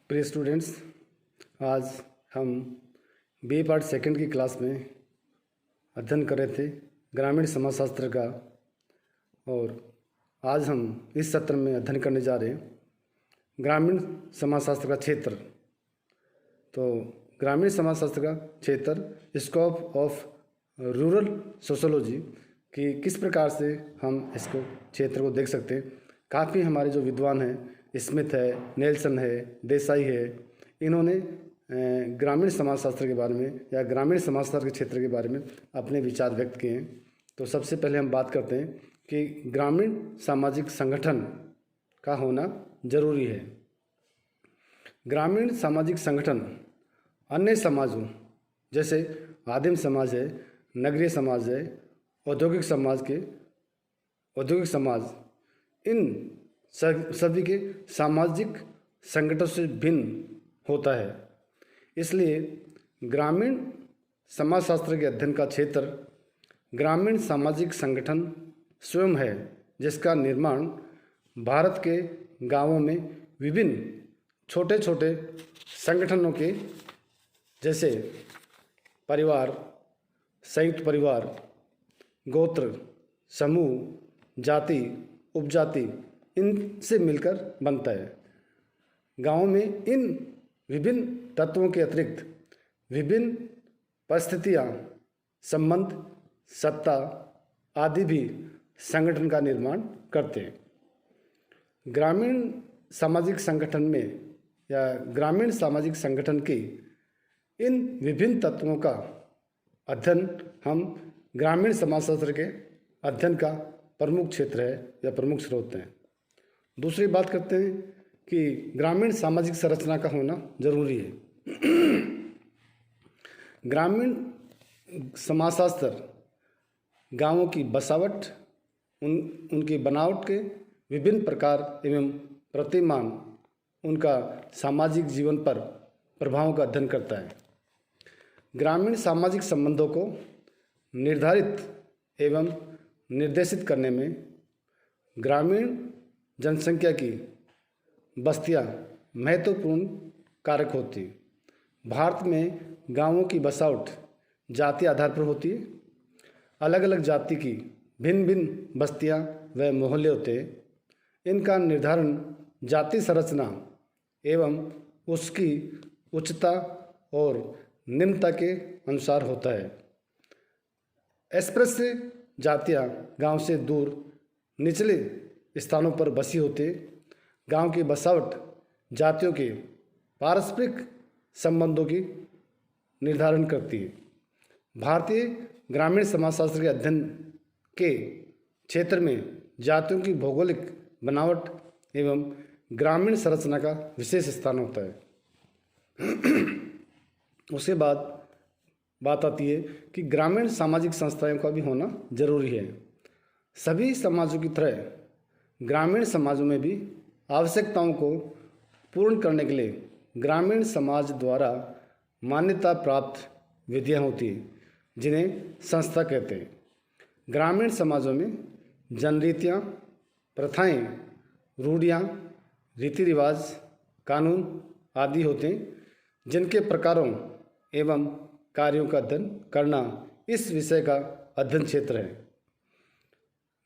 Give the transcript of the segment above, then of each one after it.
प्रिय स्टूडेंट्स, आज हम बी पार्ट सेकंड की क्लास में अध्ययन कर रहे थे ग्रामीण समाजशास्त्र का। और आज हम इस सत्र में अध्ययन करने जा रहे हैं ग्रामीण समाजशास्त्र का क्षेत्र। तो ग्रामीण समाजशास्त्र का क्षेत्र, स्कोप ऑफ रूरल सोशोलॉजी कि किस प्रकार से हम इसको क्षेत्र को देख सकते हैं। काफ़ी हमारे जो विद्वान हैं, स्मिथ है, नेल्सन है, देसाई है, इन्होंने ग्रामीण समाजशास्त्र के बारे में या ग्रामीण समाजशास्त्र के क्षेत्र के बारे में अपने विचार व्यक्त किए हैं। तो सबसे पहले हम बात करते हैं कि ग्रामीण सामाजिक संगठन का होना जरूरी है। ग्रामीण सामाजिक संगठन अन्य समाजों जैसे आदिम समाज है, नगरीय समाज है, औद्योगिक समाज, इन सभी के सामाजिक संगठन से भिन्न होता है। इसलिए ग्रामीण समाजशास्त्र के अध्ययन का क्षेत्र ग्रामीण सामाजिक संगठन स्वयं है, जिसका निर्माण भारत के गांवों में विभिन्न छोटे छोटे संगठनों के जैसे परिवार, संयुक्त परिवार, गोत्र, समूह, जाति, उपजाति, इनसे मिलकर बनता है। गांव में इन विभिन्न तत्वों के अतिरिक्त विभिन्न परिस्थितियां, संबंध, सत्ता आदि भी संगठन का निर्माण करते हैं। ग्रामीण सामाजिक संगठन में या ग्रामीण सामाजिक संगठन के इन विभिन्न तत्वों का अध्ययन हम ग्रामीण समाजशास्त्र के अध्ययन का प्रमुख क्षेत्र है या प्रमुख स्रोत हैं। दूसरी बात करते हैं कि ग्रामीण सामाजिक संरचना का होना जरूरी है। ग्रामीण समाजशास्त्र गांवों की बसावट, उनकी बनावट के विभिन्न प्रकार एवं प्रतिमान, उनका सामाजिक जीवन पर प्रभावों का अध्ययन करता है। ग्रामीण सामाजिक संबंधों को निर्धारित एवं निर्देशित करने में ग्रामीण जनसंख्या की बस्तियां महत्वपूर्ण कारक होती है। भारत में गांवों की बसावट जाति आधार पर होती है। अलग अलग जाति की भिन्न भिन्न बस्तियां व मोहल्ले होते हैं। इनका निर्धारण जाति संरचना एवं उसकी उच्चता और निम्नता के अनुसार होता है। अस्पृश्य जातियां गांव से दूर निचले स्थानों पर बसी होते। गांव की बसावट जातियों के पारस्परिक संबंधों की निर्धारण करती है। भारतीय ग्रामीण समाजशास्त्र के अध्ययन के क्षेत्र में जातियों की भौगोलिक बनावट एवं ग्रामीण संरचना का विशेष स्थान होता है। उसके बाद बात आती है कि ग्रामीण सामाजिक संस्थाओं का भी होना जरूरी है। सभी समाजों की तरह ग्रामीण समाजों में भी आवश्यकताओं को पूर्ण करने के लिए ग्रामीण समाज द्वारा मान्यता प्राप्त विधियां होती हैं, जिन्हें संस्था कहते हैं। ग्रामीण समाजों में जनरीतियाँ, प्रथाएं, रूढ़ियाँ, रीति रिवाज, कानून आदि होते हैं, जिनके प्रकारों एवं कार्यों का अध्ययन करना इस विषय का अध्ययन क्षेत्र है।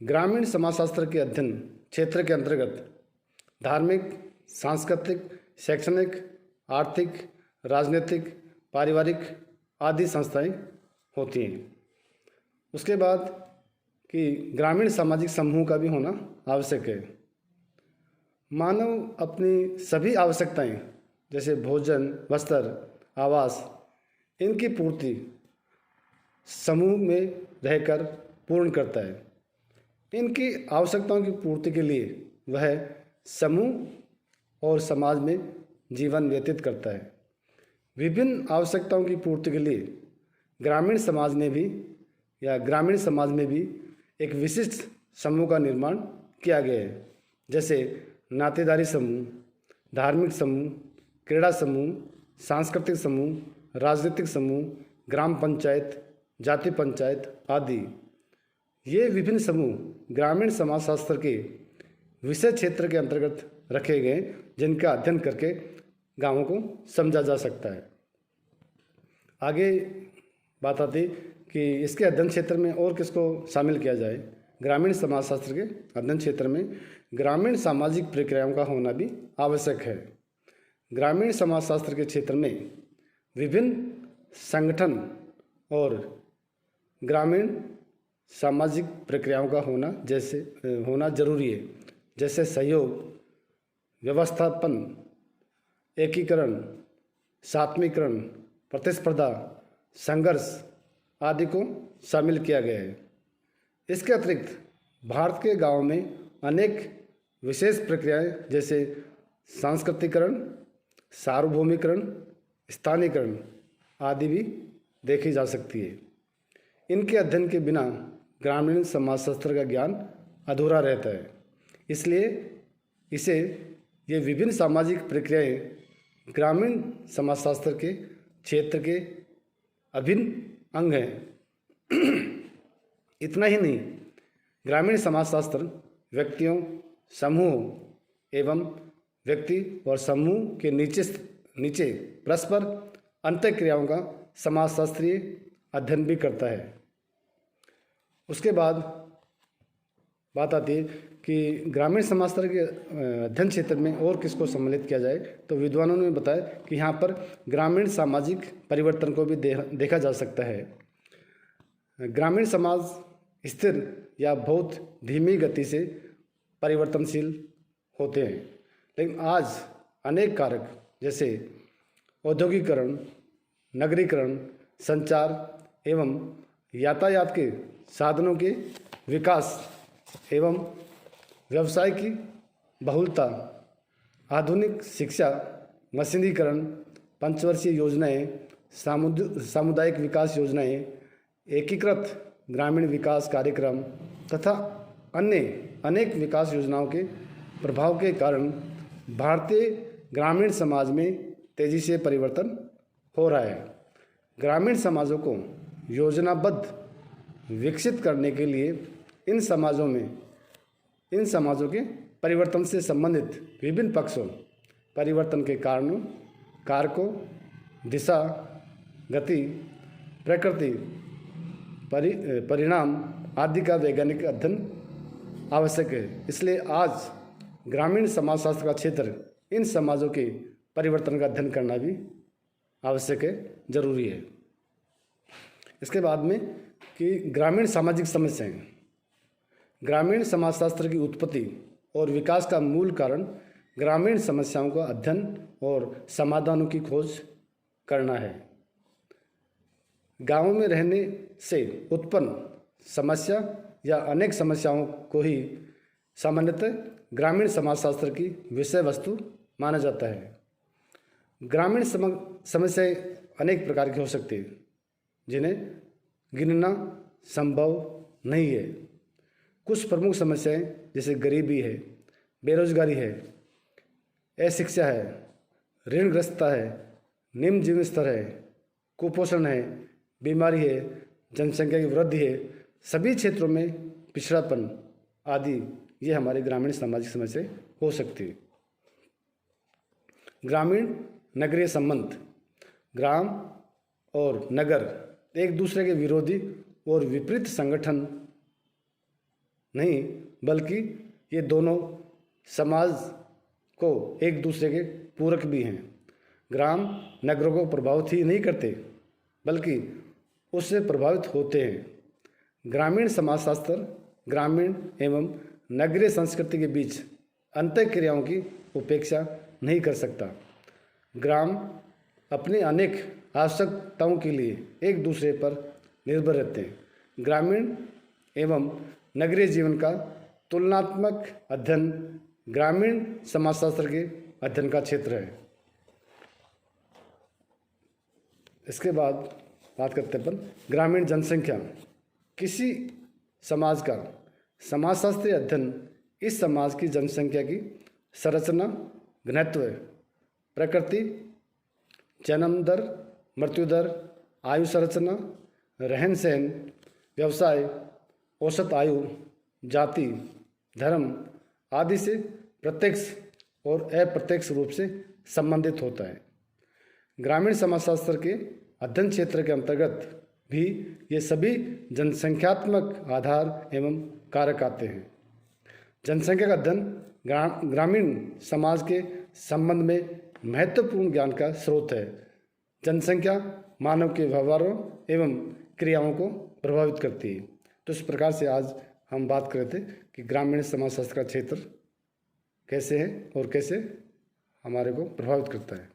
ग्रामीण समाजशास्त्र के अध्ययन क्षेत्र के अंतर्गत धार्मिक, सांस्कृतिक, शैक्षणिक, आर्थिक, राजनीतिक, पारिवारिक आदि संस्थाएं होती हैं। उसके बाद कि ग्रामीण सामाजिक समूह का भी होना आवश्यक है। मानव अपनी सभी आवश्यकताएं जैसे भोजन, वस्त्र, आवास, इनकी पूर्ति समूह में रहकर पूर्ण करता है। इनकी आवश्यकताओं की पूर्ति के लिए वह समूह और समाज में जीवन व्यतीत करता है। विभिन्न आवश्यकताओं की पूर्ति के लिए ग्रामीण समाज में भी एक विशिष्ट समूह का निर्माण किया गया है, जैसे नातेदारी समूह, धार्मिक समूह, क्रीड़ा समूह, सांस्कृतिक समूह, राजनीतिक समूह, ग्राम पंचायत, जाति पंचायत आदि। ये विभिन्न समूह ग्रामीण समाजशास्त्र के विषय क्षेत्र के अंतर्गत रखे गए, जिनका अध्ययन करके गांवों को समझा जा सकता है। आगे बात आती कि इसके अध्ययन क्षेत्र में और किसको शामिल किया जाए। ग्रामीण समाजशास्त्र के अध्ययन क्षेत्र में ग्रामीण सामाजिक प्रक्रियाओं का होना भी आवश्यक है। ग्रामीण समाजशास्त्र के क्षेत्र में विभिन्न संगठन और ग्रामीण सामाजिक प्रक्रियाओं का होना जरूरी है, जैसे सहयोग, व्यवस्थापन, एकीकरण, सात्मीकरण, प्रतिस्पर्धा, संघर्ष आदि को शामिल किया गया है। इसके अतिरिक्त भारत के गांवों में अनेक विशेष प्रक्रियाएं जैसे सांस्कृतिकरण, सार्वभौमिकरण, स्थानीयकरण आदि भी देखी जा सकती है। इनके अध्ययन के बिना ग्रामीण समाजशास्त्र का ज्ञान अधूरा रहता है। इसलिए ये विभिन्न सामाजिक प्रक्रियाएं ग्रामीण समाजशास्त्र के क्षेत्र के अभिन्न अंग हैं। इतना ही नहीं, ग्रामीण समाजशास्त्र व्यक्तियों, समूहों एवं व्यक्ति और समूह के नीचे परस्पर अंतःक्रियाओं का समाजशास्त्रीय अध्ययन भी करता है। उसके बाद बात आती है कि ग्रामीण समाजशास्त्र के अध्ययन क्षेत्र में और किसको सम्मिलित किया जाए, तो विद्वानों ने बताया कि यहाँ पर ग्रामीण सामाजिक परिवर्तन को भी देखा जा सकता है। ग्रामीण समाज स्थिर या बहुत धीमी गति से परिवर्तनशील होते हैं, लेकिन आज अनेक कारक जैसे औद्योगिकरण, नगरीकरण, संचार एवं यातायात के साधनों के विकास एवं व्यवसाय की बहुलता, आधुनिक शिक्षा, मशीनीकरण, पंचवर्षीय योजनाएं, सामुदायिक विकास योजनाएं, एकीकृत ग्रामीण विकास कार्यक्रम तथा अन्य अनेक विकास योजनाओं के प्रभाव के कारण भारतीय ग्रामीण समाज में तेजी से परिवर्तन हो रहा है। ग्रामीण समाजों को योजनाबद्ध विकसित करने के लिए इन समाजों के परिवर्तन से संबंधित विभिन्न पक्षों, परिवर्तन के कारणों, कारकों, दिशा, गति, प्रकृति, परिणाम आदि का वैज्ञानिक अध्ययन आवश्यक है। इसलिए आज ग्रामीण समाजशास्त्र का क्षेत्र इन समाजों के परिवर्तन का अध्ययन करना भी आवश्यक है, जरूरी है। इसके बाद में कि ग्रामीण सामाजिक समस्याएं। ग्रामीण समाजशास्त्र की उत्पत्ति और विकास का मूल कारण ग्रामीण समस्याओं का अध्ययन और समाधानों की खोज करना है। गांवों में रहने से उत्पन्न समस्या या अनेक समस्याओं को ही सामान्यतः ग्रामीण समाजशास्त्र की विषय वस्तु माना जाता है। ग्रामीण समस्याएं अनेक प्रकार की हो सकती है, जिन्हें गिनना संभव नहीं है। कुछ प्रमुख समस्याएं जैसे गरीबी है, बेरोजगारी है, अशिक्षा है, ऋणग्रस्तता है, निम्न जीवन स्तर है, कुपोषण है, बीमारी है, जनसंख्या की वृद्धि है, सभी क्षेत्रों में पिछड़ापन आदि ये हमारे ग्रामीण सामाजिक समस्या हो सकती है। ग्रामीण नगरीय संबंध। ग्राम और नगर एक दूसरे के विरोधी और विपरीत संगठन नहीं, बल्कि ये दोनों समाज को एक दूसरे के पूरक भी हैं। ग्राम नगरों को प्रभावित ही नहीं करते, बल्कि उससे प्रभावित होते हैं। ग्रामीण समाजशास्त्र ग्रामीण एवं नगरीय संस्कृति के बीच अंतःक्रियाओं की उपेक्षा नहीं कर सकता। ग्राम अपनी अनेक आवश्यकताओं के लिए एक दूसरे पर निर्भर रहते हैं। ग्रामीण एवं नगरीय जीवन का तुलनात्मक अध्ययन ग्रामीण समाजशास्त्र के अध्ययन का क्षेत्र है। इसके बाद बात करते हैं अपन ग्रामीण जनसंख्या। किसी समाज का समाजशास्त्रीय अध्ययन इस समाज की जनसंख्या की संरचना, घनत्व, प्रकृति, जन्म दर, मृत्यु दर, आयु संरचना, रहन सहन, व्यवसाय, औसत आयु, जाति, धर्म आदि से प्रत्यक्ष और अप्रत्यक्ष रूप से संबंधित होता है। ग्रामीण समाजशास्त्र के अध्ययन क्षेत्र के अंतर्गत भी ये सभी जनसंख्यात्मक आधार एवं कारक आते हैं। जनसंख्या का अध्ययन ग्रामीण समाज के संबंध में महत्वपूर्ण ज्ञान का स्रोत है। जनसंख्या मानव के व्यवहारों एवं क्रियाओं को प्रभावित करती है। तो इस प्रकार से आज हम बात कर रहे थे कि ग्रामीण समाजशास्त्र का क्षेत्र कैसे है और कैसे हमारे को प्रभावित करता है।